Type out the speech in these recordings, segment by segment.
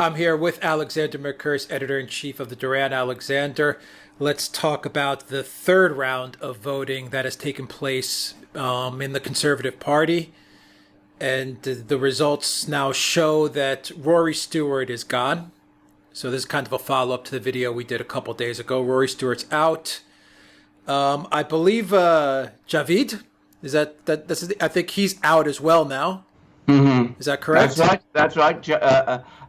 I'm here with Alexander Mercouris, editor-in-chief of the Duran. Alexander, let's talk about the third round of voting that has taken place in the Conservative Party. And the results now show that Rory Stewart is gone. So this is kind of a follow-up to the video we did a couple days ago. Rory Stewart's out. I believe Javid, I think he's out as well now. Mm-hmm. Is that correct? That's right.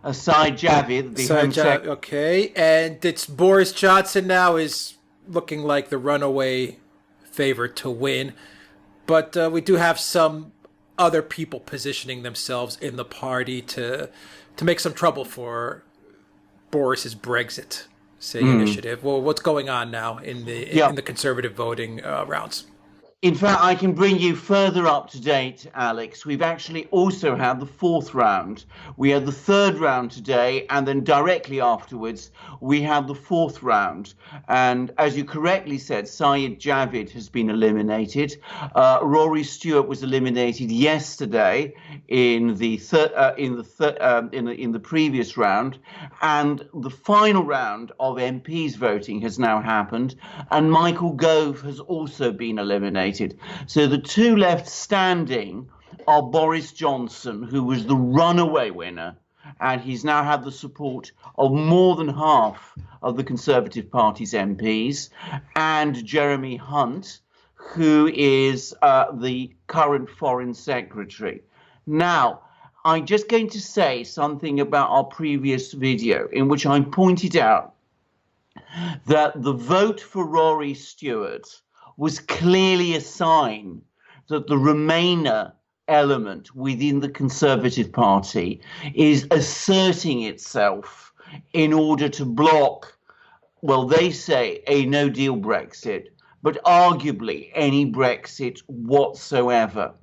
Aside Javid, the Home Secretary. Okay, and it's Boris Johnson now is looking like the runaway favorite to win. But we do have some other people positioning themselves in the party to make some trouble for Boris's Brexit, initiative. Well, what's going on now in the Conservative voting rounds? In fact, I can bring you further up to date, Alex. We've actually also had the fourth round. We had the third round today, and then directly afterwards, we had the fourth round. And as you correctly said, Syed Javid has been eliminated. Rory Stewart was eliminated yesterday in the previous round, and the final round of MPs voting has now happened, and Michael Gove has also been eliminated. So the two left standing are Boris Johnson, who was the runaway winner, and he's now had the support of more than half of the Conservative Party's MPs, and Jeremy Hunt, who is the current Foreign Secretary. Now, I'm just going to say something about our previous video in which I pointed out that the vote for Rory Stewart was clearly a sign that the Remainer element within the Conservative Party is asserting itself in order to block, well, they say a no-deal Brexit, but arguably any Brexit whatsoever.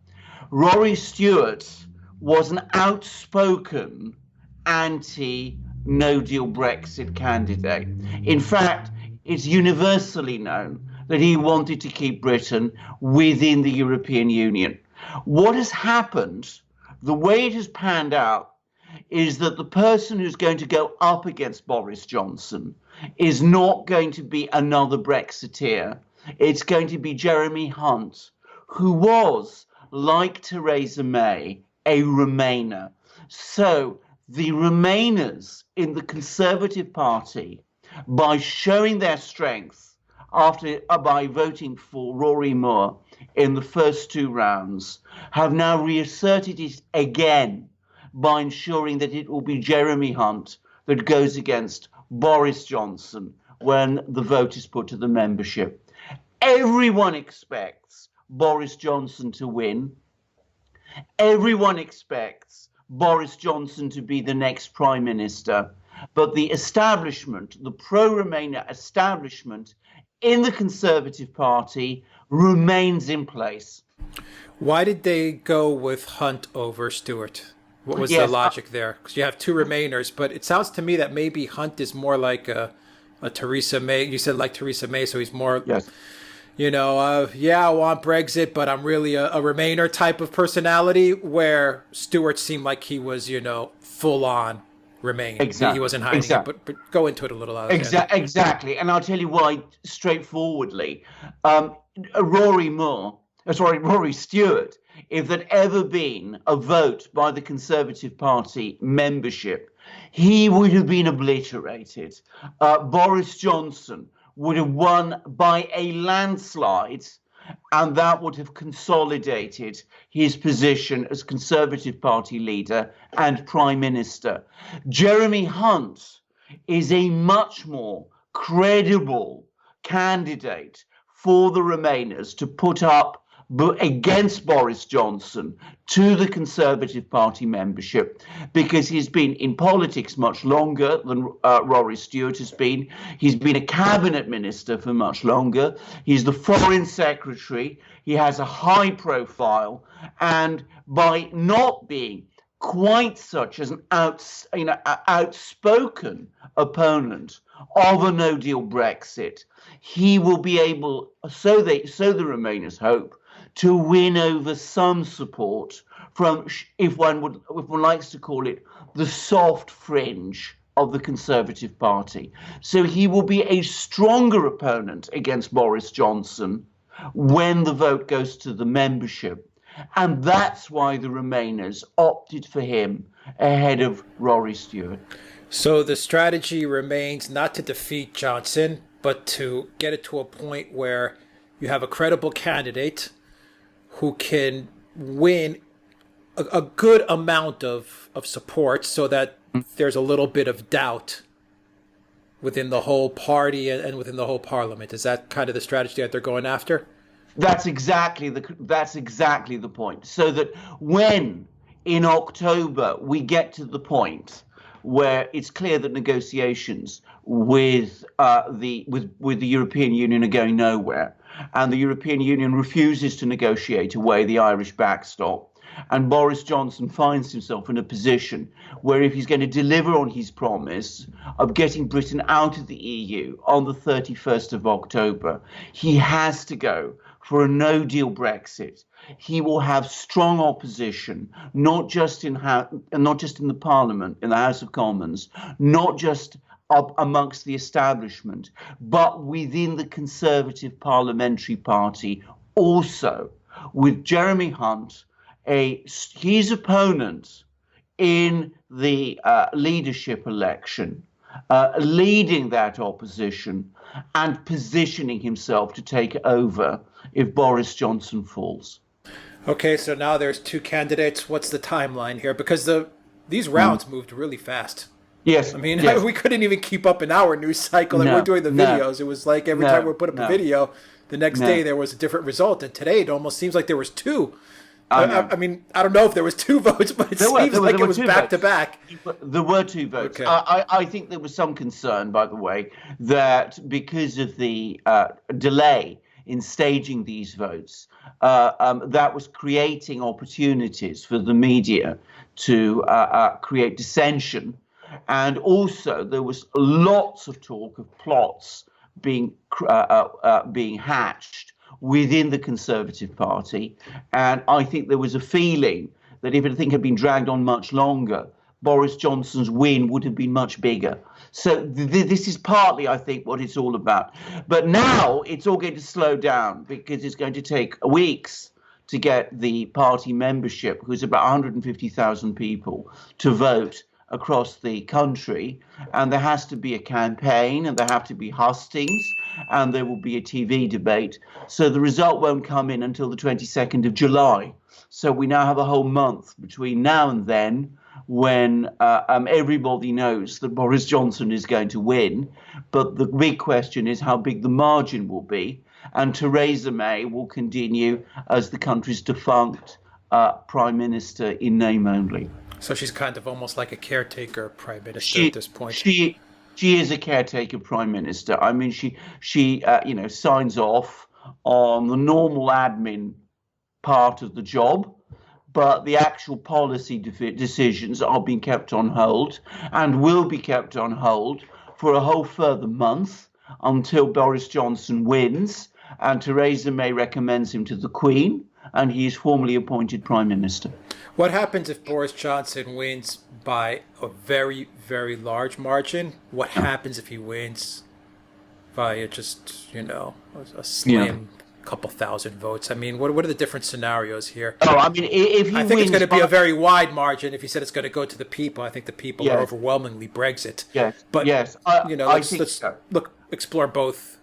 Rory Stewart was an outspoken anti-no-deal Brexit candidate. In fact, it's universally known that he wanted to keep Britain within the European Union. What has happened, the way it has panned out, is that the person who's going to go up against Boris Johnson is not going to be another Brexiteer. It's going to be Jeremy Hunt, who was, like Theresa May, a Remainer. So the Remainers in the Conservative Party, by showing their strength, by voting for Rory Moore in the first two rounds, have now reasserted it again by ensuring that it will be Jeremy Hunt that goes against Boris Johnson when the vote is put to the membership. Everyone expects Boris Johnson to win. Everyone expects Boris Johnson to be the next Prime Minister. But the establishment, the pro-Remainer establishment in the Conservative Party remains in place. Why did they go with Hunt over Stewart? What was the logic there? Because you have two Remainers, but it sounds to me that maybe Hunt is more like a Theresa May. You said like Theresa May, so he's more, I want Brexit, but I'm really a Remainer type of personality, where Stewart seemed like he was, full on Remain. Exactly. He wasn't hiding it, but go into it a little. Exactly. And I'll tell you why straightforwardly. Rory Stewart, if there'd ever been a vote by the Conservative Party membership, he would have been obliterated. Boris Johnson would have won by a landslide, and that would have consolidated his position as Conservative Party leader and Prime Minister. Jeremy Hunt is a much more credible candidate for the Remainers to put up against Boris Johnson to the Conservative Party membership, because he's been in politics much longer than Rory Stewart has been. He's been a cabinet minister for much longer. He's the Foreign Secretary. He has a high profile, and by not being quite such as an outspoken opponent of a no-deal Brexit, he will be able, so the Remainers hope, to win over some support from, if one likes to call it, the soft fringe of the Conservative Party. So he will be a stronger opponent against Boris Johnson when the vote goes to the membership. And that's why the Remainers opted for him ahead of Rory Stewart. So the strategy remains not to defeat Johnson, but to get it to a point where you have a credible candidate who can win a good amount of support so that there's a little bit of doubt within the whole party and within the whole parliament. Is that kind of the strategy that they're going after? That's exactly the point. So that when in October we get to the point where it's clear that negotiations with the European Union are going nowhere, and the European Union refuses to negotiate away the Irish backstop, and Boris Johnson finds himself in a position where if he's going to deliver on his promise of getting Britain out of the EU on the 31st of October, he has to go for a no-deal Brexit. He will have strong opposition, not just in the Parliament, in the House of Commons, not just up amongst the establishment, but within the Conservative Parliamentary Party also, with Jeremy Hunt, his opponent in the leadership election, leading that opposition and positioning himself to take over if Boris Johnson falls. Okay, so now there's two candidates. What's the timeline here? Because these rounds moved really fast. Yes. I mean, yes. we couldn't even keep up in our news cycle, and we're doing the videos. It was like every time we put up a video, the next day there was a different result. And today it almost seems like there was two. I mean, I don't know if there was two votes, but it seems like it was back to back. There were two votes. Okay. I think there was some concern, by the way, that because of the delay in staging these votes, that was creating opportunities for the media to create dissension. And also there was lots of talk of plots being hatched within the Conservative Party. And I think there was a feeling that if anything had been dragged on much longer, Boris Johnson's win would have been much bigger. So this is partly, I think, what it's all about. But now it's all going to slow down because it's going to take weeks to get the party membership, who's about 150,000 people, to vote across the country, and there has to be a campaign, and there have to be hustings, and there will be a TV debate. So the result won't come in until the 22nd of July. So we now have a whole month between now and then when everybody knows that Boris Johnson is going to win. But the big question is how big the margin will be, and Theresa May will continue as the country's defunct prime minister in name only. So she's kind of almost like a caretaker prime minister at this point. She is a caretaker prime minister. I mean, she signs off on the normal admin part of the job, but the actual policy decisions are being kept on hold and will be kept on hold for a whole further month until Boris Johnson wins and Theresa May recommends him to the Queen and he is formally appointed prime minister. What happens if Boris Johnson wins by a very, very large margin? What happens if he wins via just, a slim couple thousand votes? I mean, what are the different scenarios here? Oh, I mean, if he I think wins it's going to be a very wide margin. If he said it's going to go to the people, I think the people are overwhelmingly Brexit. Yes, but yes. Let's explore both.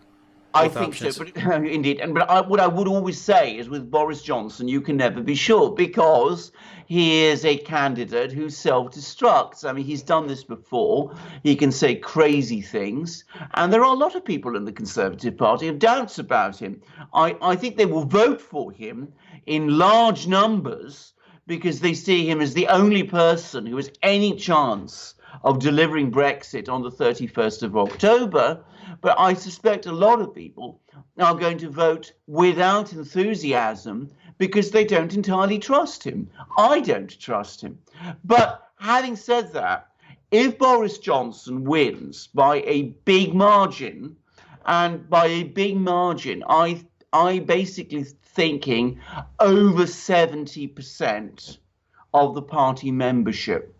I think so, but indeed. But what I would always say is with Boris Johnson, you can never be sure because he is a candidate who self-destructs. I mean, he's done this before. He can say crazy things. And there are a lot of people in the Conservative Party who have doubts about him. I think they will vote for him in large numbers because they see him as the only person who has any chance of delivering Brexit on the 31st of October. But I suspect a lot of people are going to vote without enthusiasm because they don't entirely trust him. I don't trust him. But having said that, if Boris Johnson wins by a big margin, and by a big margin, I I basically thinking over 70% of the party membership.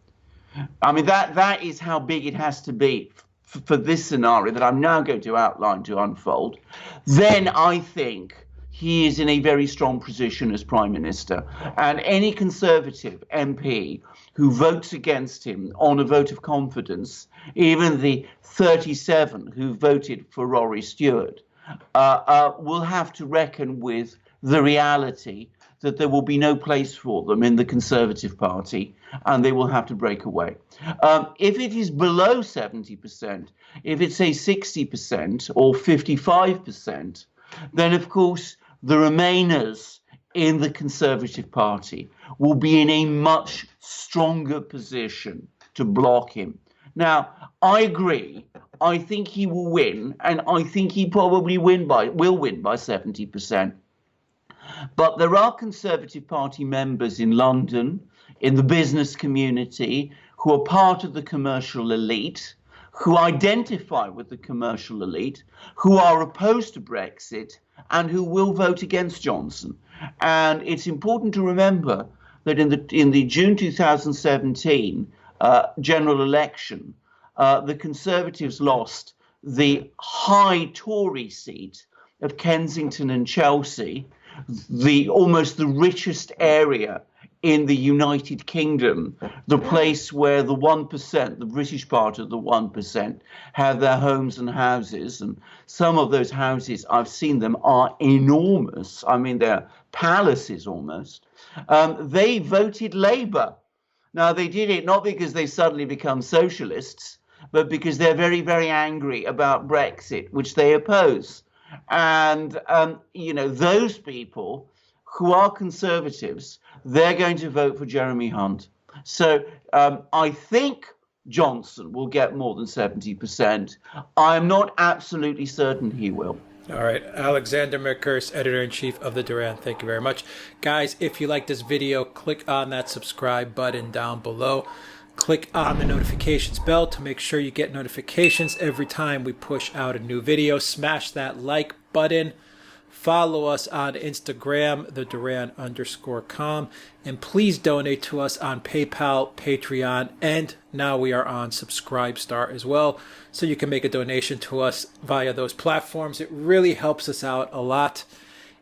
I mean, that is how big it has to be for this scenario that I'm now going to outline to unfold. Then I think he is in a very strong position as Prime Minister. And any Conservative MP who votes against him on a vote of confidence, even the 37 who voted for Rory Stewart, will have to reckon with the reality that there will be no place for them in the Conservative Party, and they will have to break away. If it is below 70%, if it's say 60% or 55%, then of course the Remainers in the Conservative Party will be in a much stronger position to block him. Now, I agree. I think he will win, and I think he probably will win by 70%. But there are Conservative Party members in London, in the business community, who are part of the commercial elite, who identify with the commercial elite, who are opposed to Brexit, and who will vote against Johnson. And it's important to remember that in the June 2017 general election, the Conservatives lost the high Tory seat of Kensington and Chelsea, almost the richest area in the United Kingdom, the place where the 1%, the British part of the 1%, have their homes and houses. And some of those houses, I've seen them, are enormous. I mean, they're palaces almost. They voted Labour. Now, they did it not because they suddenly become socialists, but because they're very, very angry about Brexit, which they oppose. And, those people who are Conservatives, they're going to vote for Jeremy Hunt. So I think Johnson will get more than 70%. I'm not absolutely certain he will. All right. Alexander Mercouris, Editor-in-Chief of the Duran. Thank you very much. Guys, if you like this video, click on that subscribe button down below. Click on the notifications bell to make sure you get notifications every time we push out a new video. Smash that like button. Follow us on Instagram, theduran_com. And please donate to us on PayPal, Patreon, and now we are on Subscribestar as well. So you can make a donation to us via those platforms. It really helps us out a lot.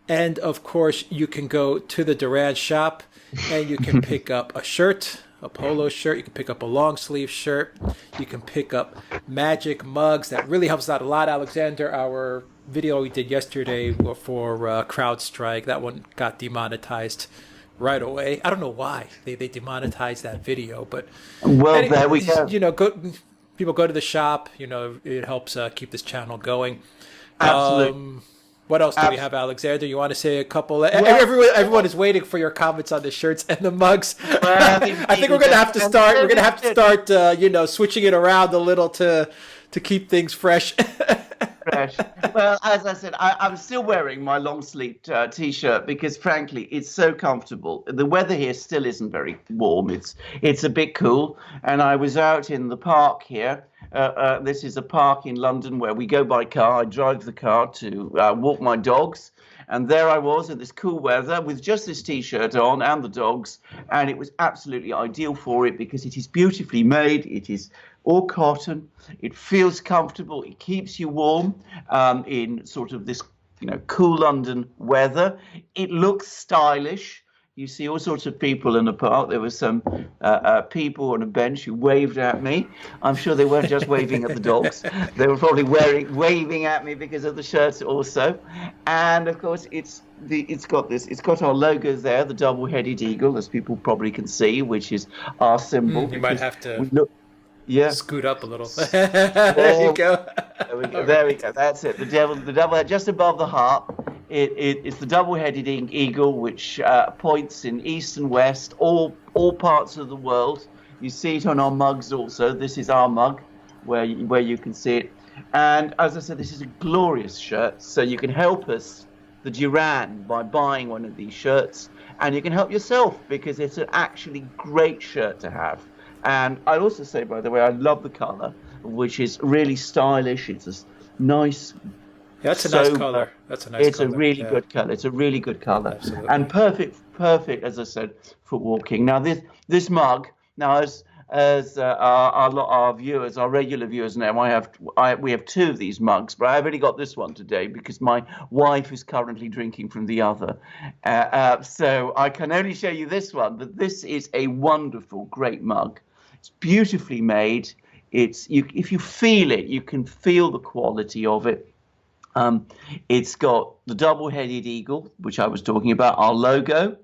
And of course, you can go to the Duran shop and you can pick up a shirt, a polo shirt. You can pick up a long sleeve shirt. You can pick up magic mugs. That really helps out a lot. Alexander, our video we did yesterday for CrowdStrike, that one got demonetized right away. I don't know why they demonetized that video, but there we go. People go to the shop. It helps keep this channel going. Absolutely. What else do we have, Alexander? You want to say a couple? Everyone is waiting for your comments on the shirts and the mugs. Well, I think we're going to have to start. We're going to have to start, switching it around a little to keep things fresh. Well, as I said, I'm still wearing my long sleeve T-shirt because, frankly, it's so comfortable. The weather here still isn't very warm. It's a bit cool. And I was out in the park here. This is a park in London where we go by car. I drive the car to walk my dogs. And there I was in this cool weather with just this T-shirt on and the dogs. And it was absolutely ideal for it because it is beautifully made. It is all cotton. It feels comfortable. It keeps you warm in sort of this, cool London weather. It looks stylish. You see all sorts of people in the park. There were some people on a bench who waved at me. I'm sure they weren't just waving at the dogs. They were probably waving at me because of the shirts also. And of course, it's got our logos there, the double-headed eagle, as people probably can see, which is our symbol. You might have to scoot up a little. There you go. There we go. That's it. The double head just above the heart. It's the double-headed eagle, which points in east and west, all parts of the world. You see it on our mugs also. This is our mug, where you can see it. And as I said, this is a glorious shirt. So you can help us, the Duran, by buying one of these shirts, and you can help yourself because it's an actually great shirt to have. And I'd also say, by the way, I love the colour, which is really stylish. It's a nice That's a nice color. That's a nice It's a color. really Yeah, good color. It's a really good color, and absolutely. perfect, as I said, for walking. Now this mug. Now as our viewers, our regular viewers know, we have two of these mugs, but I've only got this one today because my wife is currently drinking from the other. So I can only show you this one. But this is a wonderful, great mug. It's beautifully made. If you feel it, you can feel the quality of it. It's got the double-headed eagle, which I was talking about, our logo,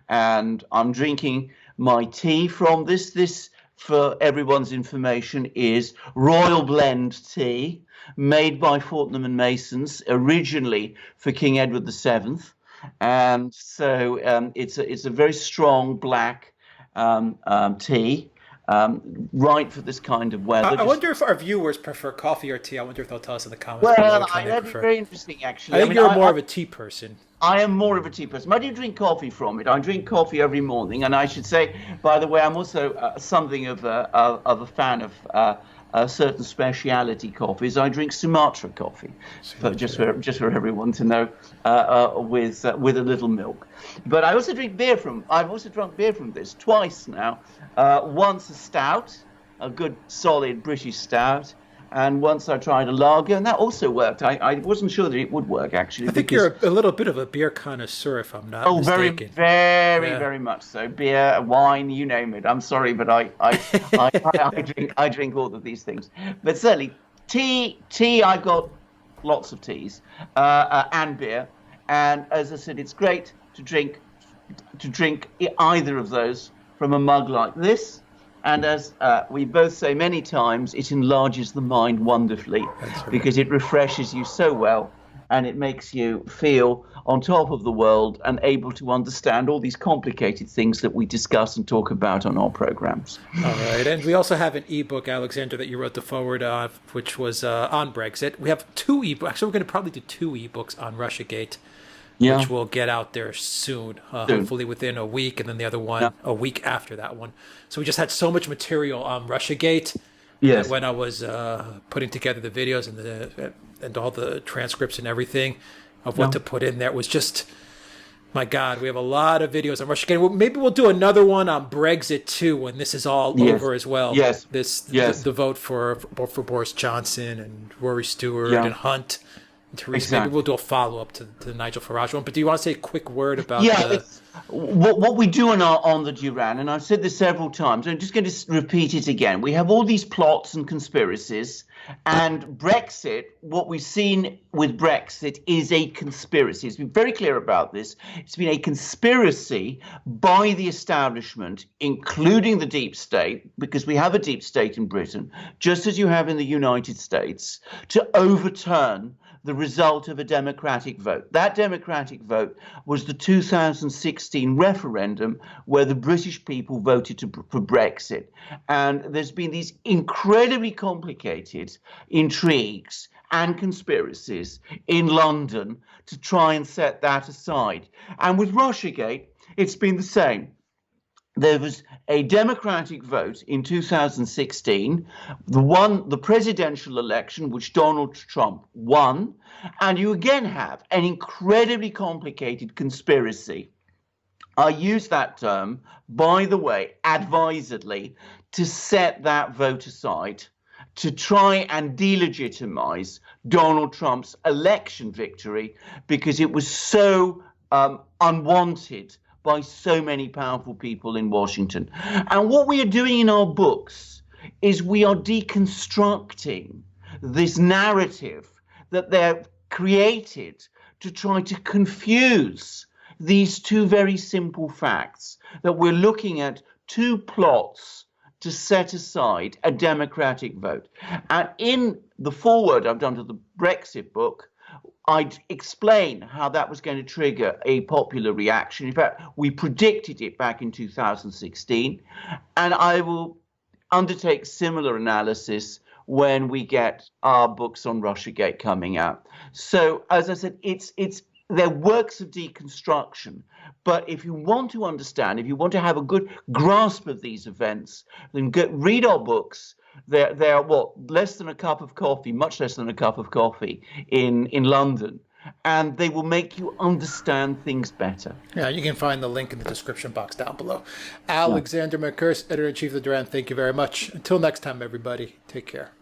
and I'm drinking my tea from this. This, for everyone's information, is Royal Blend tea, made by Fortnum and Masons, originally for King Edward VII, and so it's a very strong black tea. Right for this kind of weather. I wonder if our viewers prefer coffee or tea. I wonder if they'll tell us in the comments below Well, which one they that'd be prefer. very interesting, actually. I think you're more of a tea person. I am more of a tea person. I do drink coffee from it. I drink coffee every morning, and I should say, by the way, I'm also something of a fan of certain speciality coffees. I drink Sumatra coffee, just for everyone to know, with a little milk. But I also drink beer from. I've also drunk beer from this twice now. Once a stout, a good solid British stout, and once I tried a lager, and that also worked. I wasn't sure that it would work, actually. I think you're a little bit of a beer connoisseur, if I'm not mistaken. Very much so. Beer, wine, you name it. I'm sorry, but I drink all of these things. But certainly, tea. I've got lots of teas and beer, and as I said, it's great to drink either of those from a mug like this. And as we both say many times, it enlarges the mind wonderfully because it refreshes you so well, and it makes you feel on top of the world and able to understand all these complicated things that we discuss and talk about on our programs. All right. And we also have an ebook, Alexander, that you wrote the forward of, which was on Brexit. We have two ebooks. Actually, we're going to probably do two ebooks on Russiagate. Yeah. Which will get out there soon, hopefully within a week, and then the other one a week after that one. So we just had so much material on Russiagate that when I was putting together the videos and all the transcripts and everything of what to put in there, it was just, my God, we have a lot of videos on Russiagate. Maybe we'll do another one on Brexit too when this is all over as well. The vote for Boris Johnson and Rory Stewart and Hunt. Theresa, maybe we'll do a follow-up to the Nigel Farage one. But do you want to say a quick word about what we do on the Duran, and I've said this several times, I'm just going to repeat it again. We have all these plots and conspiracies, and Brexit, what we've seen with Brexit is a conspiracy. It's been very clear about this. It's been a conspiracy by the establishment, including the deep state, because we have a deep state in Britain, just as you have in the United States, to overturn the result of a democratic vote. That democratic vote was the 2016 referendum where the British people voted for Brexit. And there's been these incredibly complicated intrigues and conspiracies in London to try and set that aside. And with Russiagate, it's been the same. There was a democratic vote in 2016, the presidential election, which Donald Trump won, and you again have an incredibly complicated conspiracy. I use that term, by the way, advisedly, to set that vote aside, to try and delegitimize Donald Trump's election victory, because it was so unwanted by so many powerful people in Washington. And what we are doing in our books is we are deconstructing this narrative that they've created to try to confuse these two very simple facts, that we're looking at two plots to set aside a democratic vote. And in the foreword I've done to the Brexit book, I'd explain how that was going to trigger a popular reaction. In fact, we predicted it back in 2016, and I will undertake similar analysis when we get our books on Russiagate coming out. So, as I said, they're works of deconstruction. But if you want to understand, if you want to have a good grasp of these events, then read our books. They're what, less than a cup of coffee, much less than a cup of coffee in London, and they will make you understand things better. Yeah, you can find the link in the description box down below. Yeah. Alexander Mercouris, editor-in-chief of Duran, thank you very much. Until next time, everybody, take care.